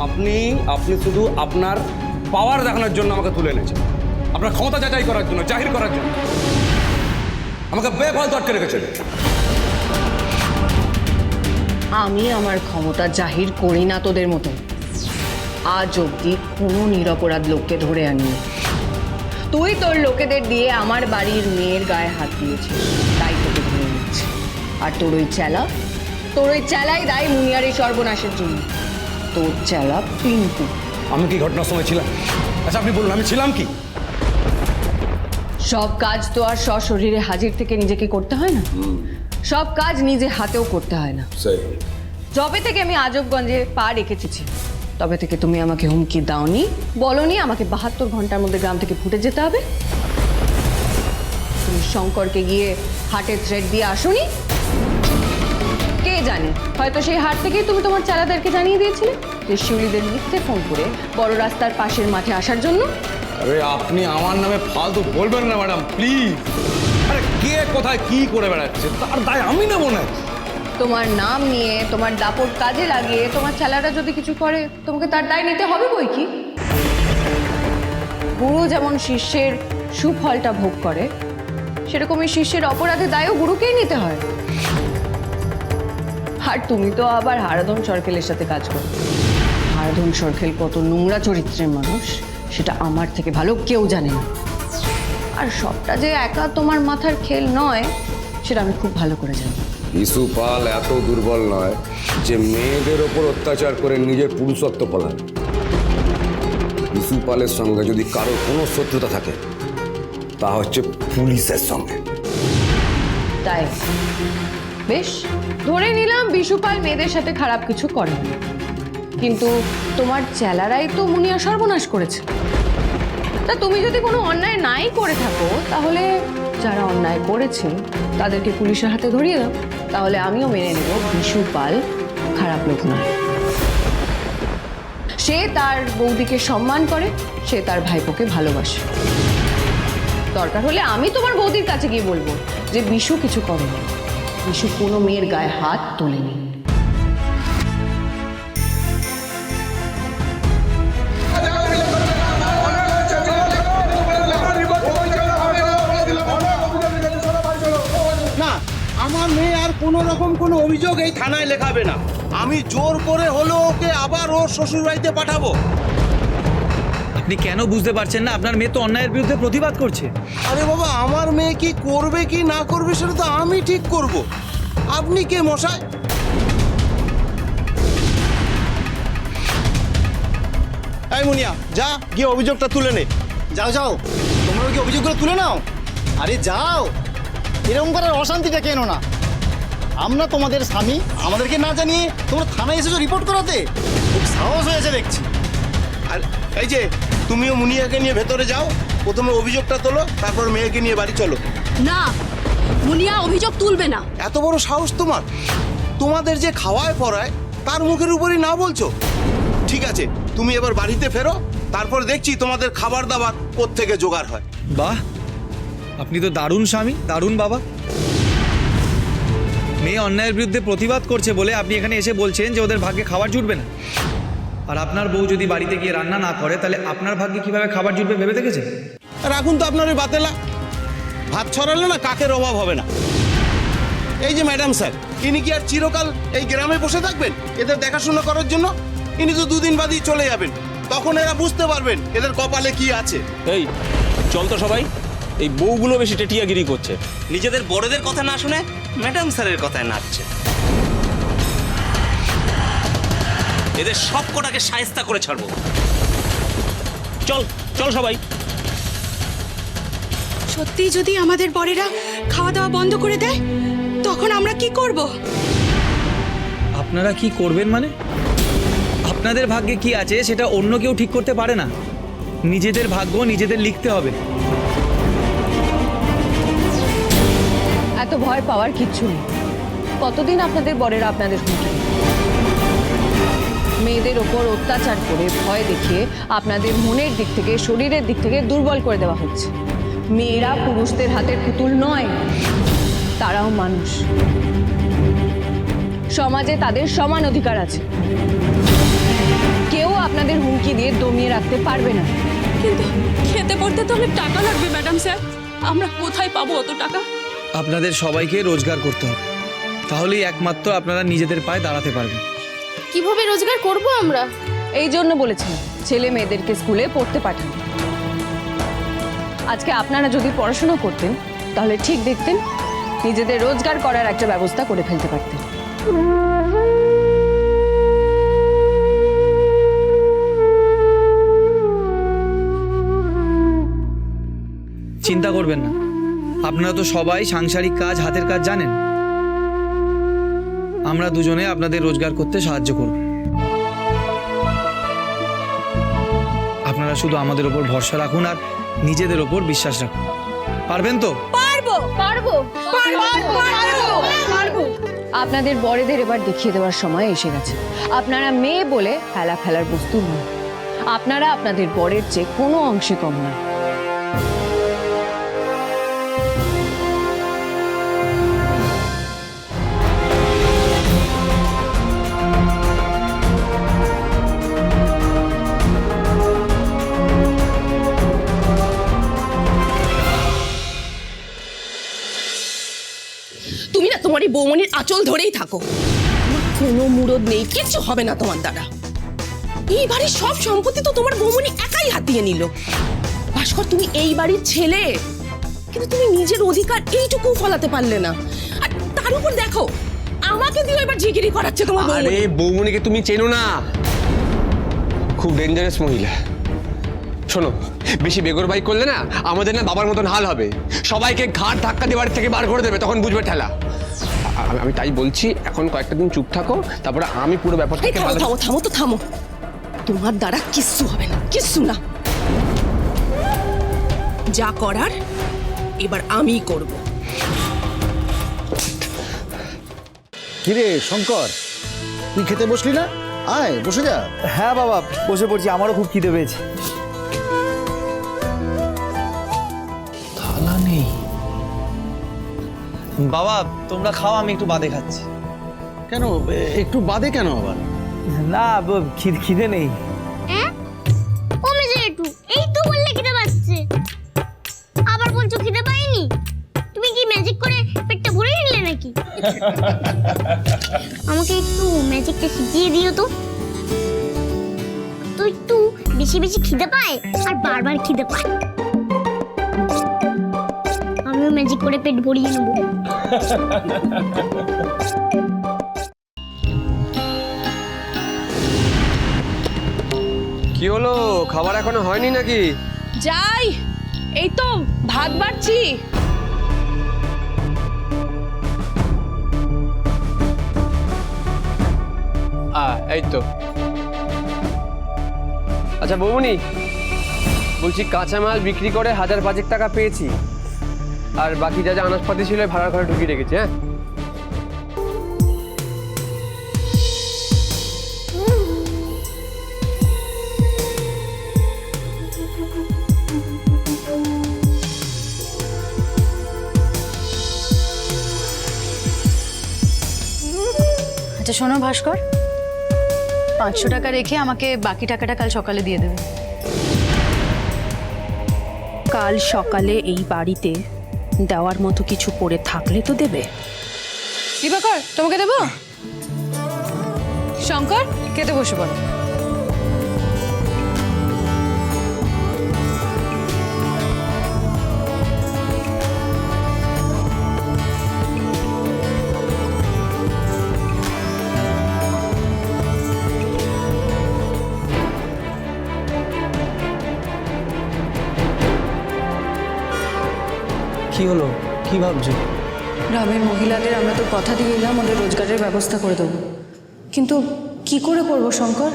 আপনি আপনি শুধু আপনার পাওয়ার দেখানোর জন্য আমাকে তুলে এনেছেন, আপনার ক্ষমতা যাচাই করার জন্য, জাহির করার জন্য আমাকে বেফালতু আটকে রেখেছেন। আমি আমার ক্ষমতা জাহির করি না তোদের মতো। আজ অবধি কোনো নিরপরাধ লোককে ধরে আনিনি। তুই তোর লোকেদের দিয়ে আমার বাড়ির মেয়ের গায়ে হাত দিয়েছিস, তাই তোকে ধরে নিচ্ছে। আর তোর ওই চেলাই দায় মুনিয়ার এই সর্বনাশের জন্য। তোর চেলা পিন্টু। আমি কি ঘটনার সময় ছিলাম? আচ্ছা আপনি বলুন, আমি ছিলাম কি? সব কাজ তো আর সশরীরে হাজির থেকে নিজেকে করতে হয় না, সব কাজ নিজে হাতেও করতে হয় না। যবে থেকে আমি আজবগঞ্জে পা রেখেছি তবে থেকে তুমি আমাকে হুমকি দাওনি, বলনি আমাকে 72 ঘন্টার মধ্যে গ্রাম থেকে ফুটে যেতে হবে। তুমি শঙ্করকে গিয়ে হার্টের থ্রেড দিয়ে আসোনি? কে জানে, হয়তো সেই হাট থেকেই তুমি তোমার চালাদেরকে জানিয়ে দিয়েছিলে যে শিউলিদের মিথ্যে ফোন করে বড় রাস্তার পাশের মাঠে আসার জন্য। আরে আপনি আমার নামে ফালতু বলবেন না ম্যাডাম, প্লিজ। আরে কে কোথায় কি করে বেড়াচ্ছে তার দায় আমি নেব না। তোমার নাম নিয়ে তোমার দাপট কাজে লাগিয়ে তোমার ছেলেরা যদি কিছু করে তোমাকে তার দায় নিতে হবে বই কি। গুরু যেমন শিষ্যের সুফলটা ভোগ করে, সেরকমই শিষ্যের অপরাধের দায়ও গুরুকেই নিতে হয়। আর তুমি তো আবার হারাধন সরকেলের সাথে কাজ করো। হারাধন সরকেল কত নোংরা চরিত্রের মানুষ সেটা আমার থেকে ভালো কেউ জানে না। আর সবটা যে একা তোমার মাথার খেল নয় সেটা আমি খুব ভালো করে জানি। বিশু পাল এত দুর্বল নয় যে মেয়েদের ওপর অত্যাচার করে নিজের পুরুষত্ব ফলায়। বিশু পালের সঙ্গে যদি কারোর কোনো শত্রুতা থাকে তা হচ্ছে পুলিশের সঙ্গে। তাই বেশ, ধরে নিলাম বিশুপাল মেয়েদের সাথে খারাপ কিছু করে, কিন্তু তোমার চেলারাই তো মুনিয়া সর্বনাশ করেছে। তা তুমি যদি কোনো অন্যায় নাই করে থাকো তাহলে যারা অন্যায় করেছে তাদেরকে পুলিশের হাতে ধরিয়ে দাও, তাহলে আমিও মেনে নেব বিশুপাল খারাপ লোক নয়। সে তার বৌদিকে সম্মান করে, সে তার ভাইপোকে ভালোবাসে। দরকার হলে আমি তোমার বৌদির কাছে গিয়ে বলবো যে বিশু কিছু করেনি, বিশু কোনো মেয়ের গায়ে হাত তোলেনি। না, আমার মেয়ে আর কোনো রকম কোনো অভিযোগ এই থানায় লেখাবে না। আমি জোর করে হলেও ওকে আবার ওর শ্বশুর বাড়িতে পাঠাবো। আপনি কেন বুঝতে পারছেন না? আপনার মেয়ে তো অন্যায়ের বিরুদ্ধে প্রতিবাদ করছে। আরে বাবা, আমার মেয়ে কি করবে কি না করবে সেটা তো আমি ঠিক করব। আপনি কে মশাই? এই মুনিয়া, যা গিয়ে অভিযোগটা তুলে নে। যাও যাও, তোমরা কি অভিযোগগুলো তুলে নাও। আরে যাও, এরকম করার অশান্তিটা কেন না? আমরা তোমাদের স্বামী, আমাদেরকে না জানিয়ে তোমরা থানায় এসেছো রিপোর্ট করাতে? খুব সাহস হয়েছে দেখছি। আর এই যে তুমিও মুনিয়াকে নিয়ে ভেতরে যাও, প্রথমে অভিযোগটা তোলো, তারপর মেয়েকে নিয়ে বাড়ি চলো। না, মুনিয়া অভিযোগ তুলবে না। এত বড় সাহস তোমার? তোমাদের যে খাওয়ায় পড়ায় তার মুখের উপরই না বলছো? ঠিক আছে, তুমি এবার বাড়িতে ফেরো, তারপর দেখছি তোমাদের খাবার দাবার কোত্থেকে জোগাড় হয়। বাহ, আপনি তো দারুণ স্বামী, দারুণ বাবা। মেয়ে অন্যায়ের বিরুদ্ধে প্রতিবাদ করছে বলে আপনি এখানে এসে বলছেন যে ওদের ভাগ্যে খাবার জুটবে না। আর আপনার বউ যদি বাড়িতে গিয়ে রান্না না করে তাহলে আপনার ভাগ্যে কিভাবে খাবার জুটবে ভেবে দেখেছেন? রাখুন তো আপনার ওই বাতেলা। ভাত ছড়ালে না কাকের অভাব হবে না। এই যে ম্যাডাম স্যার, ইনি কি আর চিরকাল এই গ্রামে বসে থাকবেন এদের দেখাশোনা করার জন্য? ইনি তো দুদিন বাদেই চলে যাবেন, তখন এরা বুঝতে পারবেন এদের কপালে কি আছে। এই চল তো সবাই, এই বউগুলো বেশি টেটিয়াগিরি করছে, নিজেদের বড়দের কথা না শুনে ম্যাডাম স্যারের কথায় নাচছে। এদের সব কটাকে শায়েস্তা করে ছাড়বো। চল চল সবাই। সত্যি যদি আমাদের বরেরা খাওয়া দাওয়া বন্ধ করে দেয় তখন আমরা কি করব? আপনারা কি করবেন মানে? আপনাদের ভাগ্যে কি আছে সেটা অন্য কেউ ঠিক করতে পারে না। নিজেদের ভাগ্য নিজেদের লিখতে হবে। এত ভয় পাওয়ার কিচ্ছু নেই। কতদিন আপনাদের বরেরা আপনাদের হুমকি, মেয়েদের ওপর অত্যাচার করে ভয় দেখিয়ে আপনাদের মনের দিক থেকে শরীরের দিক থেকে দুর্বল করে দেওয়া হচ্ছে। মেয়েরা পুরুষদের হাতের পুতুল নয়, তারাও মানুষ। সমাজে তাদের সমান অধিকার আছে। কেউ ফাঁকি দিয়ে দমিয়ে রাখতে পারবে না। কিন্তু খেতে পড়তে তো অনেক টাকা লাগবে ম্যাডাম স্যার, আমরা কোথায় পাবো অত টাকা? আপনাদের সবাইকে রোজগার করতে হবে, তাহলেই একমাত্র আপনারা নিজেদের পায়ে দাঁড়াতে পারবেন। কিভাবে রোজগার করব আমরা? এই জন্য বলেছিলাম ছেলে মেয়েদেরকে স্কুলে পড়তে পাঠান। আজকে আপনারা যদি পড়াশোনা করতেন তাহলে ঠিক দেখতেন নিজেদের রোজগার করার একটা ব্যবস্থা করে ফেলতে পারতেন। চিন্তা করবেন না, আপনারা তো সবাই সাংসারিক কাজ, হাতের কাজ জানেন। আমরা দুজনে আপনাদের রোজগার করতে সাহায্য করব। আপনারা শুধু আমাদের ওপর ভরসা রাখুন আর নিজেদের ওপর বিশ্বাস রাখুন। পারবেন তো? পারবো পারবো পারবো। আপনাদের বড়দের এবার দেখিয়ে দেওয়ার সময় এসে গেছে। আপনারা মেয়ে বলে ফেলা ফেলার বস্তু নন। আপনারা আপনাদের বরের চেয়ে কোনো অংশে কম না। তুমি না তোমার এই বৌমনির আঁচল ধরেই থাকো, আমার কোনো মুরদ নেই, কিচ্ছু হবে না তোমার দ্বারা। এই বাড়ির সব সম্পত্তি তো তোমার বৌমনি একাই হাতিয়ে নিল। ভাস্কর, তুমি এই বাড়ির ছেলে, কিন্তু তুমি নিজের অধিকার এইটুকু ফলাতে পারলে না। আর তার উপর দেখো আমাকে দিয়ে এবার ঝিগিরি করাচ্ছে তোমার বৌমনি। আরে বৌমনিকে তুমি চেনো না, খুব ডেঞ্জারাস মহিলা। শোনো, বেশি বেগরবাই করলে না আমাদের না বাবার মতন হাল হবে। সবাইকে ঘাট ধাক্কা দিয়ে বাড়ি থেকে বার করে দেবে, তখন বুঝবে ঠেলা। আমি তাই বলছি এখন কয়েকটা দিন চুপ থাকো, তারপরে আমি পুরো ব্যাপারটাকে থামো থামো তো থামো, তোমার দ্বারা কিচ্ছু হবে না, কিচ্ছু না। যা করার এবার আমিই করব। কিরে শঙ্কর, তুই খেতে বসলি না? আয় বসে যা। হ্যাঁ বাবা, বসে পড়ছি, আমারও খুব খিদে পেয়েছে। থালা নেই। বাবা তোমরা খাও, আমি একটু বাদে খাচ্ছি। কেন একটু বাদে কেন আবার? না খিদে নেই। কমে একটু, এই তো বললে খিদে পাচ্ছে, আবার বলছো খিদে পাইনি। তুমি কি ম্যাজিক করে পেটটা ভরে নিলে নাকি? আমাকে একটু ম্যাজিকটা শিখিয়ে দিও তো। তো একটু বেশি বেশি খিদে পায় আর বারবার খিদে পায়, আমিও ম্যাজিক করে পেট ভরিয়ে নেবো। কি হলো, খাবার এখনো হয়নি নাকি? যাই, এই তো ভাত বাড়ছি। এই তো। আচ্ছা বৌমনি, বলছি কাঁচামাল বিক্রি করে 1000-5 টাকা পেয়েছি, আর বাকি যা যা আনাজপাতি ছিল ভাড়ার ঘরে ঢুকিয়ে রেখেছি। হ্যাঁ আচ্ছা শোনো ভাস্কর, 500 টাকা রেখে আমাকে বাকি টাকাটা কাল সকালে দিয়ে দেবে। কাল সকালে এই বাড়িতে দেওয়ার মতো কিছু পড়ে থাকলে তো দেবে। দিবাকর, তোমাকে দেবো? শঙ্কর, খেতে বসে পড়ো। কি হলো, কি ভাবছো? গ্রামের মহিলাদের আমরা তো কথা দিয়ে এলাম ওদের রোজগারের ব্যবস্থা করে দেবো, কিন্তু কি করে করবো শঙ্কর?